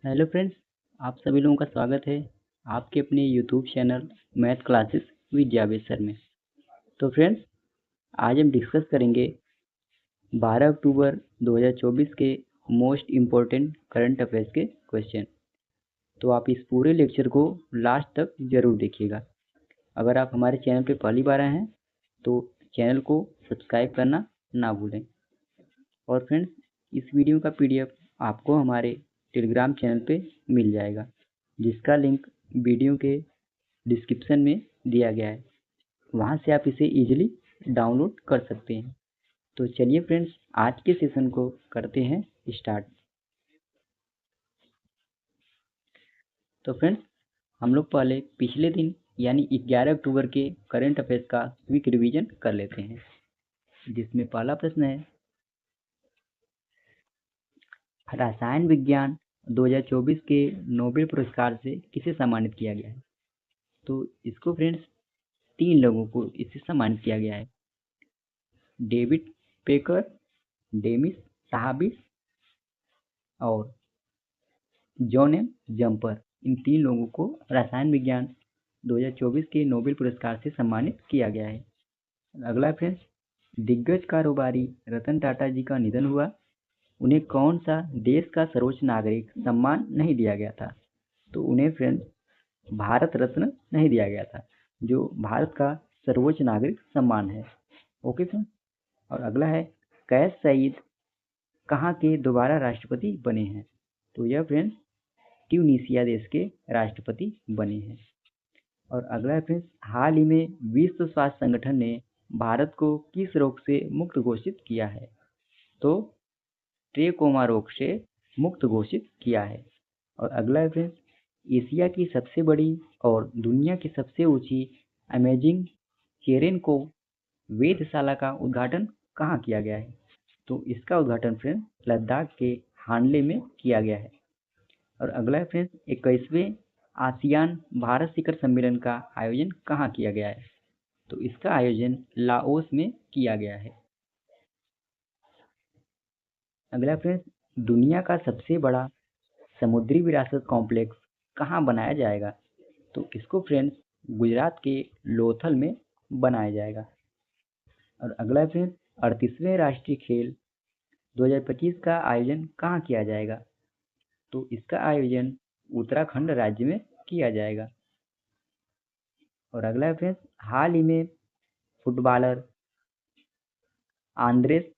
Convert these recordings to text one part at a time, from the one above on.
Hello friends, आप सभी लोगों का स्वागत है आपके अपने YouTube channel math classes with Javed sir में। तो फ्रेंड्स, आज हम डिस्कस करेंगे 12 अक्टूबर 2024 के मोस्ट इम्पोर्टेंट करंट अफेयर्स के क्वेश्चन। तो आप इस पूरे लेक्चर को लास्ट तक ज़रूर देखिएगा। अगर आप हमारे चैनल पे पहली बार आए हैं तो चैनल को सब्सक्राइब करना ना भूलें। और फ्रेंड्स, इस वीडियो का पीडीएफ आपको हमारे टेलीग्राम चैनल पे मिल जाएगा, जिसका लिंक वीडियो के डिस्क्रिप्शन में दिया गया है। वहाँ से आप इसे इजीली डाउनलोड कर सकते हैं। तो चलिए फ्रेंड्स, आज के सेशन को करते हैं स्टार्ट। तो फ्रेंड्स, हम लोग पहले पिछले दिन यानी 11 अक्टूबर के करंट अफेयर्स का क्विक रिवीजन कर लेते हैं, जिसमें पहला प्रश्न है, रसायन विज्ञान 2024 के नोबेल पुरस्कार से किसे सम्मानित किया गया है? तो इसको फ्रेंड्स 3 लोगों को इससे सम्मानित किया गया है। डेविड पेकर, डेमिस साहाबिस और जॉन एम जम्पर। इन 3 लोगों को रसायन विज्ञान 2024 के नोबेल पुरस्कार से सम्मानित किया गया है। अगला फ्रेंड्स, दिग्गज कारोबारी रतन टाटा जी का निधन हुआ। उन्हें कौन सा देश का सर्वोच्च नागरिक सम्मान नहीं दिया गया था? तो उन्हें फ्रेंड्स भारत रत्न नहीं दिया गया था, जो भारत का सर्वोच्च नागरिक सम्मान है। Okay friends. और अगला है, कैस सईद कहाँ के दोबारा राष्ट्रपति बने हैं? तो यह फ्रेंड्स ट्यूनीशिया देश के राष्ट्रपति बने हैं। और अगला है फ्रेंड्स, हाल ही में विश्व स्वास्थ्य संगठन ने भारत को किस रोग से मुक्त घोषित किया है? तो ट्रेकोमा रोग से मुक्त घोषित किया है। और अगला है फ्रेंड्स, एशिया की सबसे बड़ी और दुनिया की सबसे ऊंची अमेजिंग चेरेन को वेधशाला का उद्घाटन कहाँ किया गया है? तो इसका उद्घाटन फ्रेंड्स लद्दाख के हानले में किया गया है। और अगला है फ्रेंड्स, 21वें आसियान भारत शिखर सम्मेलन का आयोजन कहाँ किया गया है? तो इसका आयोजन लाओस में किया गया है। अगला फ्रेंड्स, दुनिया का सबसे बड़ा समुद्री विरासत कॉम्प्लेक्स कहाँ बनाया जाएगा? तो इसको फ्रेंड्स गुजरात के लोथल में बनाया जाएगा। और अगला फ्रेंड्स, 38वें राष्ट्रीय खेल 2025 का आयोजन कहाँ किया जाएगा? तो इसका आयोजन उत्तराखंड राज्य में किया जाएगा। और अगला है फ्रेंड्स, हाल ही में फुटबॉलर आंद्रेस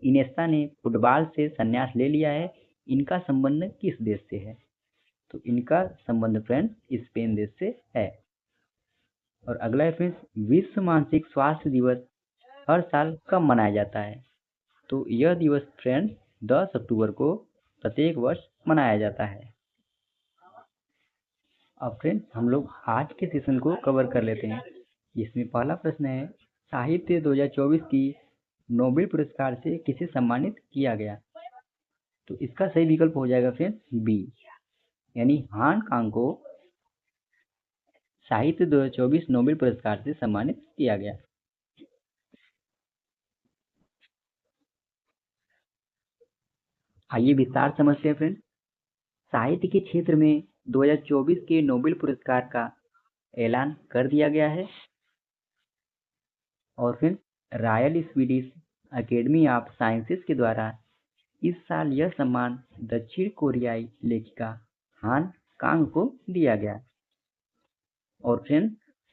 इनेस्ता ने फुटबॉल से संन्यास ले लिया है। इनका संबंध किस देश से है? तो इनका संबंध फ्रेंड्स स्पेन देश से है। और अगला है फ्रेंड्स, विश्व मानसिक स्वास्थ्य दिवस हर साल कब मनाया जाता है? तो यह दिवस फ्रेंड्स 10 अक्टूबर को प्रत्येक वर्ष मनाया जाता है। अब फ्रेंड्स, हम लोग आज के सेशन को कवर कर लेते हैं, जिसमें पहला प्रश्न है, साहित्य 2024 की नोबेल पुरस्कार से किसे सम्मानित किया गया? तो इसका सही विकल्प हो जाएगा फ्रेंड्स बी, यानी हान कांग को साहित्य 2024 नोबेल पुरस्कार से सम्मानित किया गया। आइए विस्तार समझते हैं फ्रेंड्स। साहित्य के क्षेत्र में 2024 के नोबेल पुरस्कार का ऐलान कर दिया गया है। और फिर royal Swedish academy of sciences के द्वारा इस साल यह सम्मान दक्षिण कोरियाई लेखिका हान कांग को दिया गया। और फ्रेंड्स,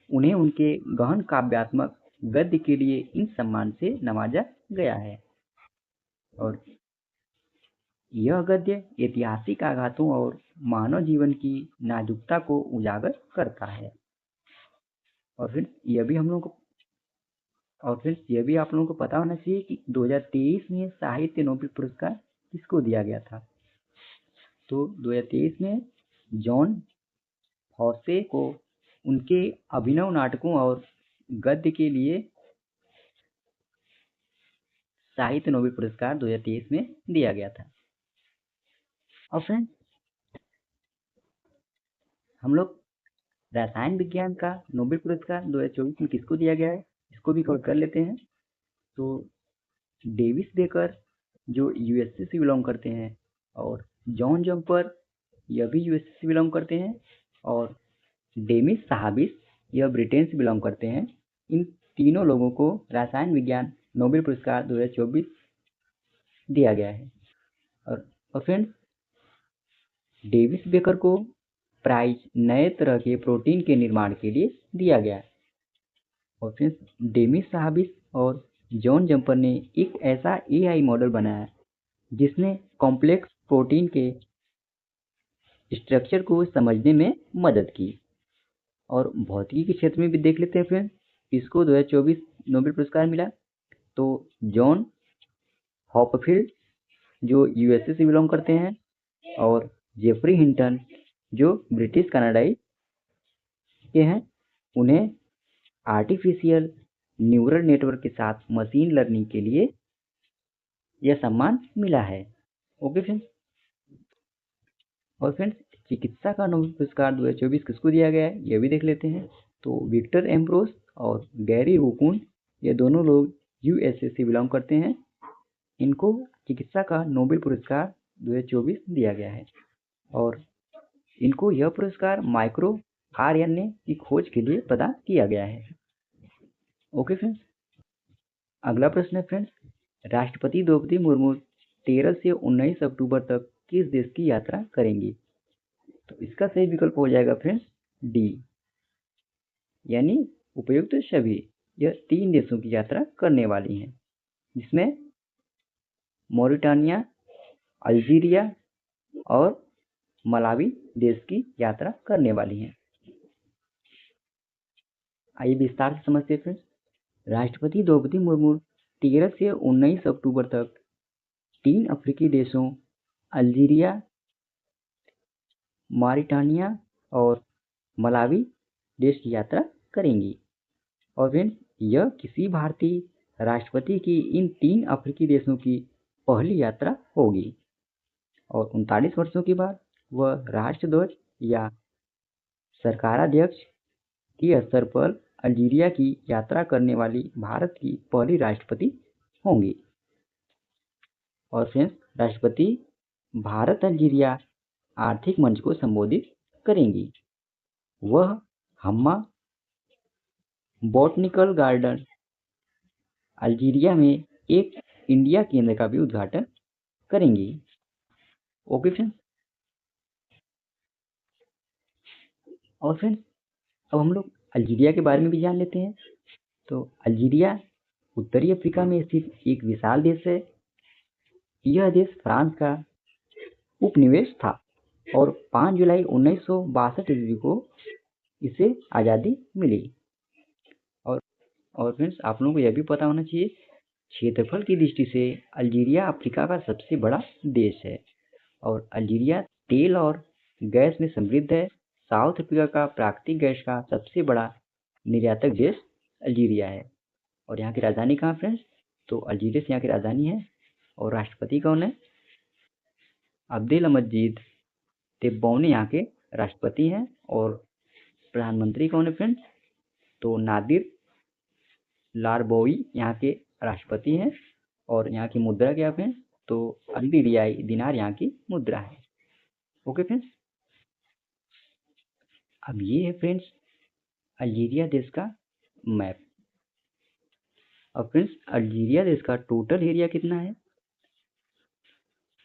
उन्हें उनके गहन काव्यात्मक गद्य के लिए इन सम्मान से नवाजा गया है। और यह गद्य ऐतिहासिक आघातों और मानव जीवन की नाजुकता को उजागर करता है। और फिर यह भी आप लोगों को पता होना चाहिए कि 2023 में साहित्य नोबेल पुरस्कार किसको दिया गया था? तो 2023 में जॉन फॉसे को उनके अभिनव नाटकों और गद्य के लिए साहित्य नोबेल पुरस्कार 2023 में दिया गया था। और फ्रेंड्स, हम लोग रसायन विज्ञान का नोबेल पुरस्कार 2024 में किसको दिया गया है, इसको भी कवर कर लेते हैं। तो डेविस बेकर जो यूएसए से बिलोंग करते हैं, और जॉन जम्पर यह भी यूएसए से बिलोंग करते हैं, और डेमिस सहाबिस यह ब्रिटेन से बिलोंग करते हैं। इन तीनों लोगों को रसायन विज्ञान नोबेल पुरस्कार 2024 दिया गया है। और फ्रेंड्स, डेविस बेकर को प्राइज नए तरह के प्रोटीन के निर्माण के लिए दिया गया है। और फ्रेंड्स, डेमिस सहाबिस और जॉन जम्पर ने एक ऐसा एआई मॉडल बनाया जिसने कॉम्प्लेक्स प्रोटीन के स्ट्रक्चर को समझने में मदद की। और भौतिकी के क्षेत्र में भी देख लेते हैं फ्रेंड्स, इसको 2024 नोबेल पुरस्कार मिला। तो जॉन हॉपफील्ड जो यूएसए से बिलोंग करते हैं, और जेफरी हिंटन जो ब्रिटिश कनाडाई के हैं, उन्हें आर्टिफिशियल न्यूरल नेटवर्क के साथ मशीन लर्निंग के लिए यह सम्मान मिला है। Okay friends. और फ्रेंड्स, चिकित्सा का नोबेल पुरस्कार 2024 किसको दिया गया है, यह भी देख लेते हैं। तो विक्टर एम्ब्रोस और गैरी हुकुन, ये दोनों लोग यूएसए से बिलोंग करते हैं। इनको चिकित्सा का नोबेल पुरस्कार 2024 दिया गया है, और इनको यह पुरस्कार माइक्रो आरएनए की खोज के लिए प्रदान किया गया है। Okay friends. अगला प्रश्न है फ्रेंड्स, राष्ट्रपति द्रौपदी मुर्मू 13 से 19 अक्टूबर तक किस देश की यात्रा करेंगी? तो इसका सही विकल्प हो जाएगा फ्रेंड्स डी, यानी उपयुक्त सभी। यह 3 देशों की यात्रा करने वाली हैं, जिसमें मॉरिटानिया, अल्जीरिया और मलावी देश की यात्रा करने वाली हैं। आइए विस्तार से समझते हैं फ्रेंड्स। राष्ट्रपति द्रौपदी मुर्मू 13 से 19 अक्टूबर तक 3 अफ्रीकी देशों अल्जीरिया, मॉरिटानिया और मलावी देश की यात्रा करेंगी। और फ्रेंड्स, यह किसी भारतीय राष्ट्रपति की इन 3 अफ्रीकी देशों की पहली यात्रा होगी, और 39 वर्षों के बाद वह राष्ट्रध्वज या सरकाराध्यक्ष के स्तर पर अल्जीरिया की यात्रा करने वाली भारत की पहली राष्ट्रपति होंगी। और फ्रेंड्स, राष्ट्रपति भारत अल्जीरिया आर्थिक मंच को संबोधित करेंगी। वह हम्मा बॉटनिकल गार्डन अल्जीरिया में एक इंडिया केंद्र का भी उद्घाटन करेंगी। Okay friends. और फ्रेंड्स, अब हम लोग अल्जीरिया के बारे में भी जान लेते हैं। तो अल्जीरिया उत्तरी अफ्रीका में स्थित एक विशाल देश है। यह देश फ्रांस का उपनिवेश था, और 5 जुलाई 1962 ईस्वी को इसे आज़ादी मिली। और फ्रेंड्स, आप लोगों को यह भी पता होना चाहिए, क्षेत्रफल की दृष्टि से अल्जीरिया अफ्रीका का सबसे बड़ा देश है, और अल्जीरिया तेल और गैस में समृद्ध है। साउथ अफ्रीका का प्राकृतिक गैस का सबसे बड़ा निर्यातक देश अल्जीरिया है। और यहाँ की राजधानी कहाँ फ्रेंड्स? तो अल्जीरिया से यहाँ की राजधानी है। और राष्ट्रपति कौन है? अब्देलमजीद तेब्बौने यहाँ के राष्ट्रपति हैं। और प्रधानमंत्री कौन है फ्रेंड्स? तो नादिर लारबोई यहाँ के राष्ट्रपति हैं। और यहाँ की मुद्रा क्या है? तो अल्जीरियाई दिनार यहाँ की मुद्रा है। Okay friends. अब ये है फ्रेंड्स अल्जीरिया देश का मैप। अब फ्रेंड्स, अल्जीरिया देश का टोटल एरिया कितना है?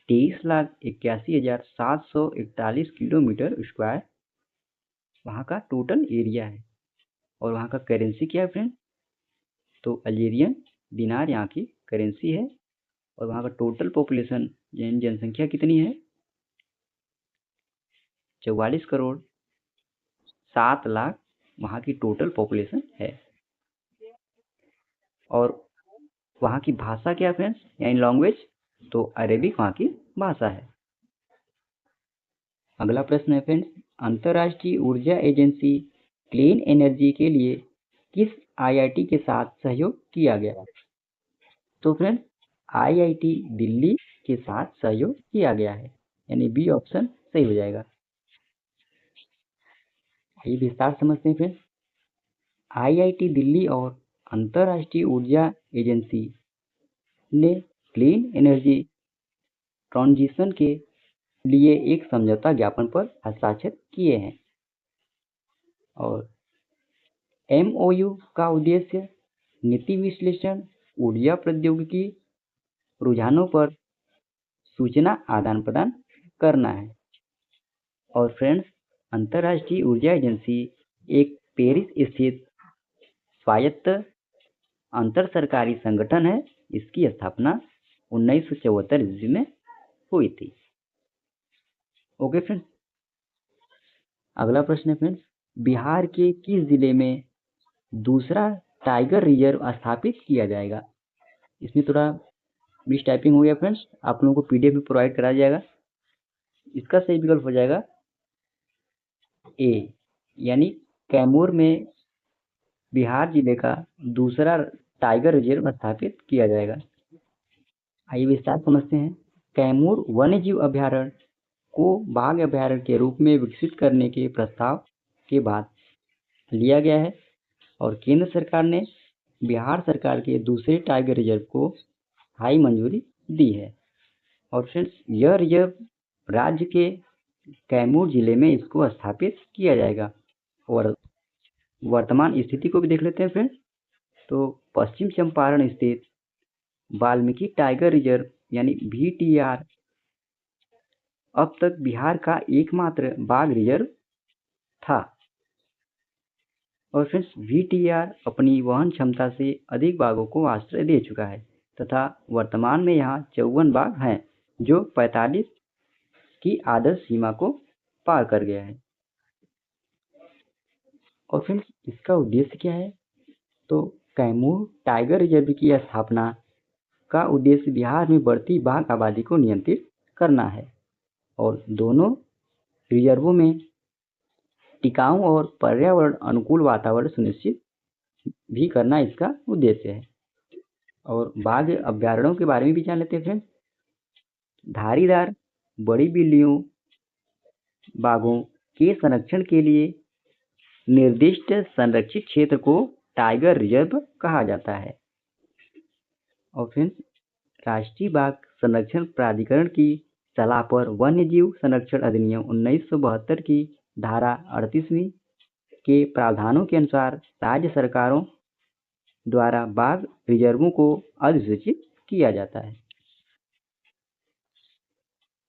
23,81,741 किलोमीटर स्क्वायर वहाँ का टोटल एरिया है। और वहाँ का करेंसी क्या है फ्रेंड? तो अल्जीरियन दिनार यहाँ की करेंसी है। और वहाँ का टोटल पॉपुलेशन यानी जनसंख्या कितनी है? 44,07,00,000 वहाँ की टोटल पॉपुलेशन है। और वहाँ की भाषा क्या फ्रेंड्स, यानी लैंग्वेज? तो अरेबिक वहाँ की भाषा है। अगला प्रश्न है फ्रेंड्स, अंतर्राष्ट्रीय ऊर्जा एजेंसी क्लीन एनर्जी के लिए किस आईआईटी के साथ सहयोग किया गया? तो फ्रेंड्स, आईआईटी दिल्ली के साथ सहयोग किया गया है, यानी बी ऑप्शन सही हो जाएगा। आइए विस्तार समझते हैं फ्रेंड्स। आईआईटी दिल्ली और अंतर्राष्ट्रीय ऊर्जा एजेंसी ने क्लीन एनर्जी ट्रांजिशन के लिए एक समझौता ज्ञापन पर हस्ताक्षर किए हैं। और MOU का उद्देश्य नीति विश्लेषण, ऊर्जा प्रौद्योगिकी रुझानों पर सूचना आदान प्रदान करना है। और फ्रेंड्स, अंतर्राष्ट्रीय ऊर्जा एजेंसी एक पेरिस स्थित स्वायत्त अंतर सरकारी संगठन है। इसकी स्थापना 1974 ईस्वी में हुई थी। ओके फ्रेंड्स, अगला प्रश्न है फ्रेंड्स, बिहार के किस जिले में दूसरा टाइगर रिजर्व स्थापित किया जाएगा? इसमें थोड़ा मिस टाइपिंग हो गया फ्रेंड्स, आप लोगों को PDF में प्रोवाइड कराया जाएगा। इसका सही विकल्प हो जाएगा ए, यानी कैमूर में बिहार जिले का दूसरा टाइगर रिजर्व स्थापित किया जाएगा। आइए विस्तार समझते हैं। कैमूर वन्यजीव अभयारण्य को बाघ अभयारण्य के रूप में विकसित करने के प्रस्ताव के बाद लिया गया है और केंद्र सरकार ने बिहार सरकार के दूसरे टाइगर रिजर्व को स्थायी मंजूरी दी है। और फ्रेंड्स, यह रिजर्व राज्य के कैमूर जिले में इसको स्थापित किया जाएगा। और वर्तमान स्थिति को भी देख लेते हैं फ्रेंड्स। तो पश्चिम चंपारण स्थित वाल्मीकि टाइगर रिजर्व यानी VTR अब तक बिहार का एकमात्र बाघ रिजर्व था। और फ्रेंड्स, VTR अपनी वहन क्षमता से अधिक बाघों को आश्रय दे चुका है तथा वर्तमान में यहाँ 54 बाघ हैं, जो 45 की आदर्श सीमा को पार कर गया है। और फ्रेंड्स, इसका उद्देश्य क्या है? तो कैमूर टाइगर रिजर्व की स्थापना का उद्देश्य बिहार में बढ़ती बाघ आबादी को नियंत्रित करना है और दोनों रिजर्वों में टिकाऊ और पर्यावरण अनुकूल वातावरण सुनिश्चित भी करना इसका उद्देश्य है। और बाघ अभयारण्यों के बारे में भी जान लेते हैं फ्रेंड्स। धारीदार बड़ी बिल्लियों बाघों के संरक्षण के लिए निर्दिष्ट संरक्षित क्षेत्र को टाइगर रिजर्व कहा जाता है। और फ्रेंड्स, राष्ट्रीय बाघ संरक्षण प्राधिकरण की सलाह पर वन्यजीव संरक्षण अधिनियम 1972 की धारा 38वीं के प्रावधानों के अनुसार राज्य सरकारों द्वारा बाघ रिजर्वों को अधिसूचित किया जाता है।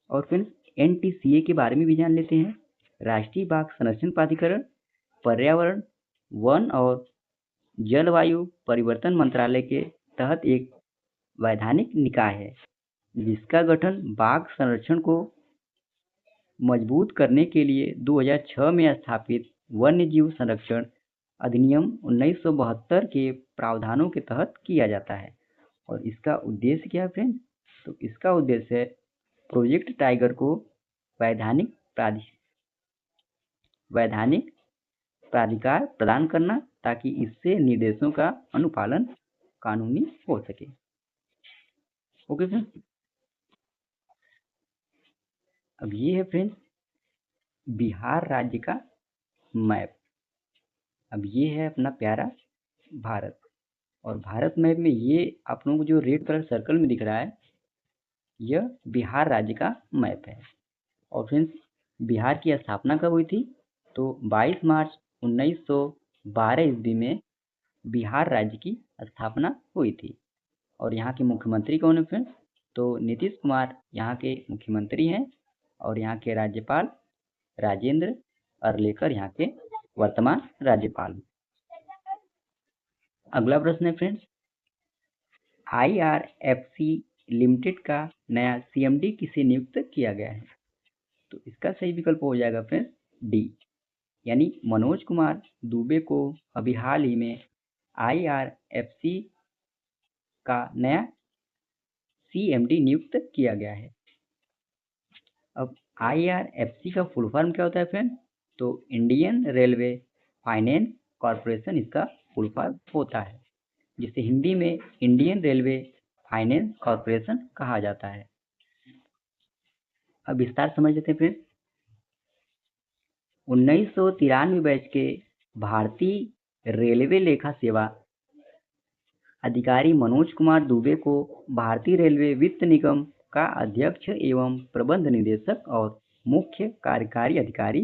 और फ्रेंड्स, NTCA के बारे में भी जान लेते हैं। राष्ट्रीय बाघ संरक्षण प्राधिकरण पर्यावरण, वन और जलवायु परिवर्तन मंत्रालय के तहत एक वैधानिक निकाय है, जिसका गठन बाघ संरक्षण को मजबूत करने के लिए 2006 में स्थापित वन्यजीव संरक्षण अधिनियम 1972 के प्रावधानों के तहत किया जाता है। और इसका उद्देश्य क्या है फ्रेंड्स? तो इसका उद्देश्य है प्रोजेक्ट टाइगर को वैधानिक प्राधिकार प्रदान करना, ताकि इससे निर्देशों का अनुपालन कानूनी हो सके। ओके फ्रेंड्स, अब ये है फ्रेंड्स बिहार राज्य का मैप। अब ये है अपना प्यारा भारत, और भारत मैप में ये आप लोगों को जो रेड कलर सर्कल में दिख रहा है, यह बिहार राज्य का मैप है। और फ्रेंड्स, बिहार की स्थापना कब हुई थी? तो 22 मार्च 1912 ईस्वी में बिहार राज्य की स्थापना हुई थी। और यहाँ के मुख्यमंत्री कौन है फ्रेंड्स? तो नीतीश कुमार यहाँ के मुख्यमंत्री हैं और यहाँ के राज्यपाल राजेंद्र अर्लेकर यहाँ के वर्तमान राज्यपाल। अगला प्रश्न है फ्रेंड्स, IRFC लिमिटेड का नया CMD किसे नियुक्त किया गया है? तो इसका सही विकल्प हो जाएगा फ्रेंड्स D, यानी मनोज कुमार दुबे को अभी हाल ही में IRFC का नया CMD नियुक्त किया गया है। अब IRFC का फुल फॉर्म क्या होता है फ्रेंड? तो इंडियन रेलवे फाइनेंस कॉरपोरेशन इसका फुल फॉर्म होता है, जिसे हिंदी में इंडियन रेलवे फाइनेंस कॉरपोरेशन कहा जाता है। अब विस्तार समझ लेते हैं फ्रेंड। 1993 बैच के भारतीय रेलवे लेखा सेवा अधिकारी मनोज कुमार दुबे को भारतीय रेलवे वित्त निगम का अध्यक्ष एवं प्रबंध निदेशक और मुख्य कार्यकारी अधिकारी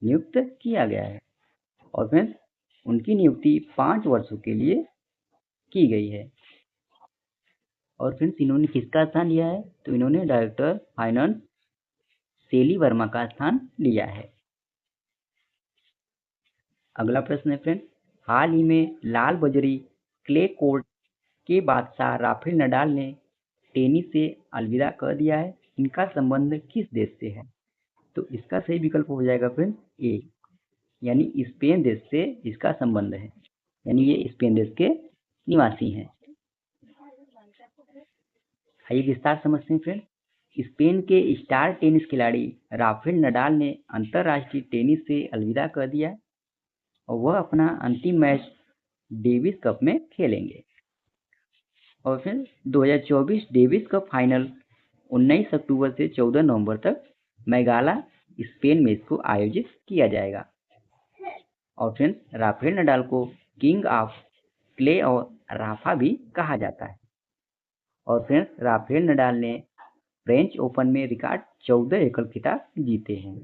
नियुक्त किया गया है। और फ्रेंड्स उनकी नियुक्ति 5 वर्षों के लिए की गई है। और फ्रेंड्स इन्होंने किसका स्थान लिया है? तो इन्होंने डायरेक्टर फाइनेंस सेली वर्मा का स्थान लिया है। अगला प्रश्न है फ्रेंड्स, हाल ही में लाल बजरी क्ले कोर्ट के बादशाह राफेल नडाल ने टेनिस से अलविदा कर दिया है। इनका संबंध किस देश से है? तो इसका सही विकल्प हो जाएगा फ्रेंड्स ए, यानी स्पेन देश से इसका संबंध है, यानी ये स्पेन देश के निवासी हैं। आइए विस्तार समझते हैं फ्रेंड्स। स्पेन के स्टार टेनिस खिलाड़ी राफेल नडाल ने अंतरराष्ट्रीय टेनिस से अलविदा कर दिया और वह अपना अंतिम मैच डेविस कप में खेलेंगे। और फिर 2024 डेविस कप फाइनल 19 अक्टूबर से 14 नवंबर तक मैगाला स्पेन में इसको आयोजित किया जाएगा। और फ्रेंड्स राफेल नडाल को किंग ऑफ क्ले और राफा भी कहा जाता है। और फ्रेंड्स राफेल नडाल ने फ्रेंच ओपन में रिकॉर्ड 14 एकल खिताब जीते हैं।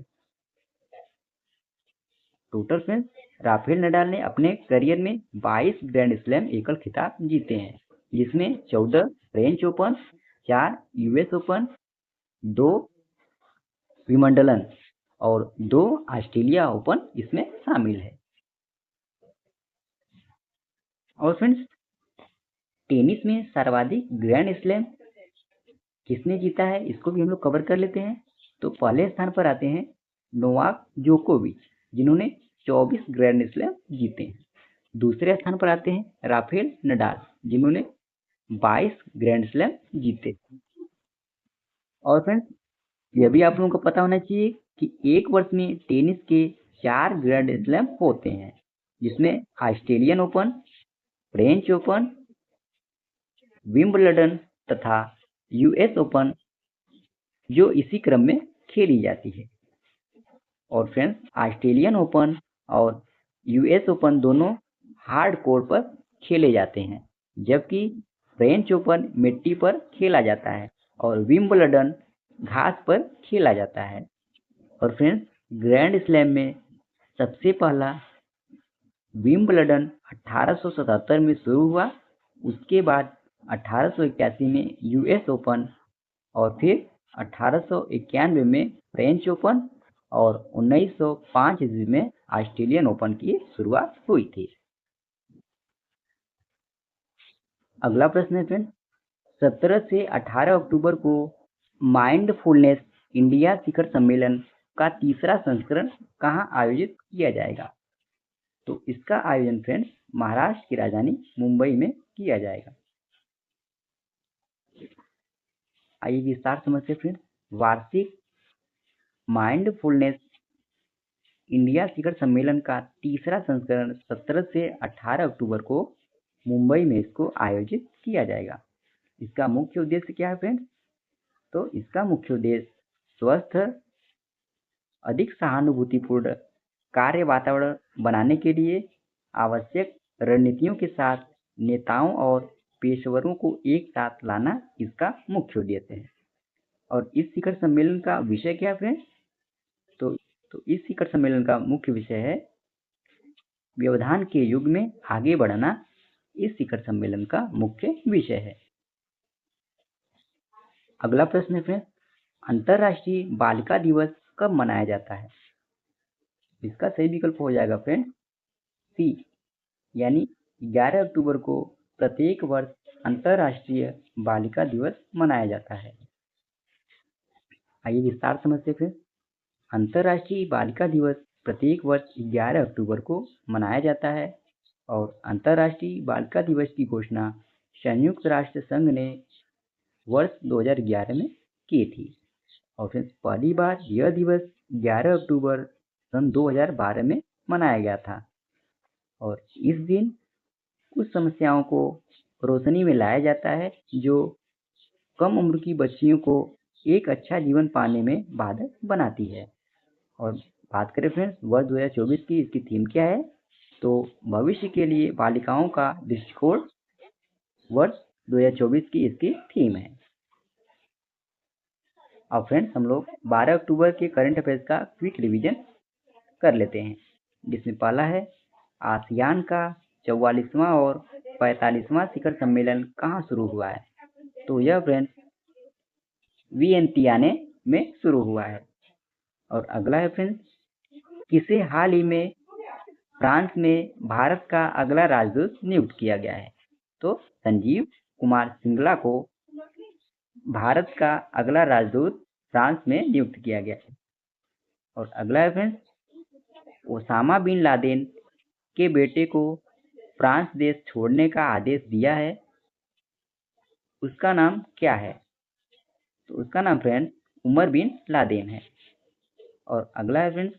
टोटल फ्रेंड्स राफेल नडाल ने अपने करियर में 22 ग्रैंड स्लैम एकल खिताब जीते हैं, जिसमें 14 French open, 4 US open, 2 Wimbledon और 2 ऑस्ट्रेलिया ओपन इसमें शामिल है। और फ्रेंड्स टेनिस में सर्वाधिक ग्रैंड स्लैम किसने जीता है, इसको भी हम लोग कवर कर लेते हैं। तो पहले स्थान पर आते हैं नोवाक जोकोविच, जिन्होंने 24 ग्रैंड स्लैम जीते हैं। दूसरे स्थान पर आते हैं राफेल नडाल, जिन्होंने 22 ग्रैंड स्लैम जीते। और फ्रेंड्स यह भी आप लोगों को पता होना चाहिए कि एक वर्ष में टेनिस के 4 ग्रैंड स्लैम होते हैं, जिसमें Australian open, French open, Wimbledon तथा यूएस ओपन, जो इसी क्रम में खेली जाती है। और फ्रेंड्स ऑस्ट्रेलियन ओपन और यूएस ओपन दोनों हार्ड कोर्ट पर खेले जाते हैं, जबकि फ्रेंच ओपन मिट्टी पर खेला जाता है और विंबलडन घास पर खेला जाता है। और फ्रेंड्स ग्रैंड स्लैम में सबसे पहला विंबलडन 1877 में शुरू हुआ, उसके बाद 1881 में यूएस ओपन और फिर 1891 में फ्रेंच ओपन और 1905 ईस्वी में ऑस्ट्रेलियन ओपन की शुरुआत हुई थी। अगला प्रश्न है फ्रेंड, 17 से 18 अक्टूबर को माइंडफुलनेस इंडिया शिखर सम्मेलन का तीसरा संस्करण कहाँ आयोजित किया जाएगा? तो इसका आयोजन फ्रेंड्स महाराष्ट्र की राजधानी मुंबई में किया जाएगा। आइए विस्तार समझते फ्रेंड्स। वार्षिक माइंडफुलनेस इंडिया शिखर सम्मेलन का तीसरा संस्करण 17 से 18 अक्टूबर को मुंबई में इसको आयोजित किया जाएगा। इसका मुख्य उद्देश्य क्या है फ्रेंड्स? तो इसका मुख्य उद्देश्य स्वस्थ, अधिक सहानुभूतिपूर्ण कार्य वातावरण बनाने के लिए आवश्यक रणनीतियों के साथ नेताओं और पेशेवरों को एक साथ लाना इसका मुख्य उद्देश्य है। और इस शिखर सम्मेलन का विषय क्या है फ्रेंड्स? तो इस शिखर सम्मेलन का मुख्य विषय है व्यवधान के युग में आगे बढ़ना। इस शिखर सम्मेलन का मुख्य विषय है। अगला प्रश्न है फ्रेंड्स, अंतरराष्ट्रीय बालिका दिवस कब मनाया जाता है? इसका सही विकल्प हो जाएगा फ्रेंड्स सी, यानी 11 अक्टूबर को प्रत्येक वर्ष अंतरराष्ट्रीय बालिका दिवस मनाया जाता है। आइए विस्तार समझते हैं फ्रेंड्स। अंतरराष्ट्रीय बालिका दिवस प्रत्येक वर्ष 11 अक्टूबर को मनाया जाता है और अंतरराष्ट्रीय बालिका दिवस की घोषणा संयुक्त राष्ट्र संघ ने वर्ष 2011 में की थी। और फिर पहली बार यह दिवस 11 अक्टूबर सन 2012 में मनाया गया था। और इस दिन कुछ समस्याओं को रोशनी में लाया जाता है जो कम उम्र की बच्चियों को एक अच्छा जीवन पाने में बाधक बनाती है। और बात करें फ्रेंड्स वर्ष 2024 की, इसकी थीम क्या है? तो भविष्य के लिए बालिकाओं का दृष्टिकोण वर्ष 2024 की इसकी थीम है। अब फ्रेंड्स हम लोग 12 अक्टूबर के करंट अफेयर्स का क्विक रिवीजन कर लेते हैं, जिसमें पहला है आसियान का 44वां और 45वां शिखर सम्मेलन कहाँ शुरू हुआ है। तो यह फ्रेंड्स वियंतियाने में शुरू हुआ है। और अगला है फ्रेंड्स किसे हाल ही में फ्रांस में भारत का अगला राजदूत नियुक्त किया गया है। तो संजीव कुमार सिंगला को भारत का अगला राजदूत फ्रांस में नियुक्त किया गया है। और अगला है फ्रेंड्स ओसामा बिन लादेन के बेटे को फ्रांस देश छोड़ने का आदेश दिया है, उसका नाम क्या है। तो उसका नाम फ्रेंड्स उमर बिन लादेन है। और अगला है फ्रेंड्स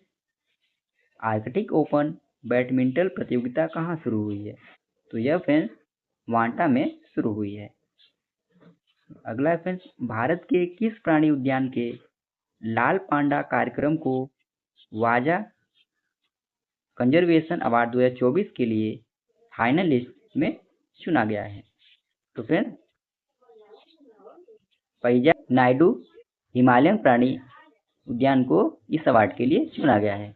आर्कटिक ओपन बैडमिंटन प्रतियोगिता कहाँ शुरू हुई है। तो यह फ्रेंड्स वांटा में शुरू हुई है। अगला है फ्रेंड्स भारत के किस प्राणी उद्यान के लाल पांडा कार्यक्रम को वाजा कंजर्वेशन अवार्ड 2024 के लिए फाइनल लिस्ट में चुना गया है। तो फ्रेंड्स पैजा नायडू हिमालयन प्राणी उद्यान को इस अवार्ड के लिए चुना गया है।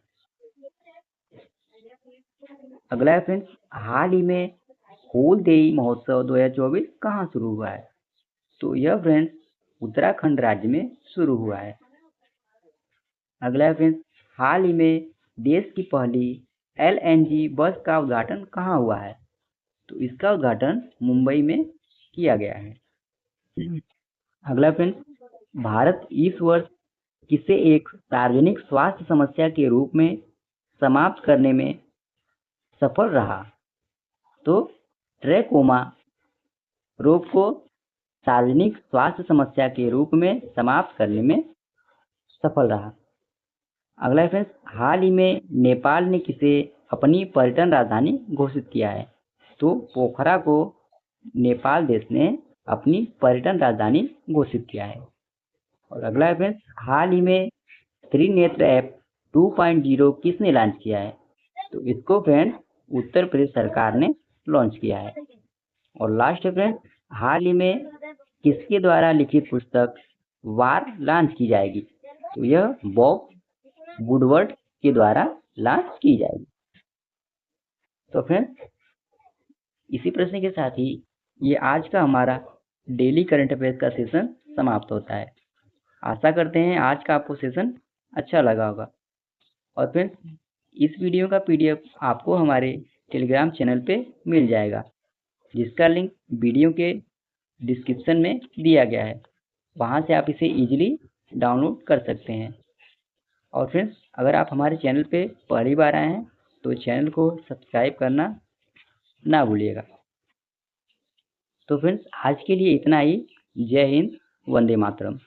अगला है फ्रेंड्स हाल ही में फूल देई महोत्सव 2024 कहाँ शुरू हुआ है। तो यह फ्रेंड्स उत्तराखंड राज्य में शुरू हुआ है। अगला है फ्रेंड्स हाल ही में देश की पहली LNG बस का उद्घाटन कहाँ हुआ है। तो इसका उद्घाटन मुंबई में किया गया है। अगला फ्रेंड्स भारत इस वर्ष किसे एक सार्वजनिक स्वास्थ्य समस्या के रूप में समाप्त करने में सफल रहा। तो ट्रैकोमा रोग को सार्वजनिक स्वास्थ्य समस्या के रूप में समाप्त करने में सफल रहा। अगला फ्रेंड्स हाल ही में नेपाल ने किसे अपनी पर्यटन राजधानी घोषित किया है। तो पोखरा को नेपाल देश ने अपनी पर्यटन राजधानी घोषित किया है। और अगला फ्रेंड्स हाल ही में त्रिनेत्र ऐप 2.0 किसने लॉन्च किया है। तो इसको फ्रेंड्स उत्तर प्रदेश सरकार ने लॉन्च किया है। और लास्ट है फ्रेंड्स हाल ही में किसके द्वारा लिखित पुस्तक वार लॉन्च की जाएगी। तो यह बॉब वुडवर्ड के द्वारा लॉन्च की जाएगी। तो फ्रेंड्स इसी प्रश्न के साथ ही ये आज का हमारा डेली करंट अफेयर्स का सेशन समाप्त होता है। आशा करते हैं आज का आपको सेशन अच्छा लगा होगा। और फ्रेंड्स इस वीडियो का PDF आपको हमारे टेलीग्राम चैनल पे मिल जाएगा, जिसका लिंक वीडियो के डिस्क्रिप्शन में दिया गया है। वहाँ से आप इसे इजीली डाउनलोड कर सकते हैं। और फ्रेंड्स अगर आप हमारे चैनल पे पहली बार आए हैं तो चैनल को सब्सक्राइब करना ना भूलिएगा। तो फ्रेंड्स आज के लिए इतना ही। जय हिंद, वंदे मातरम।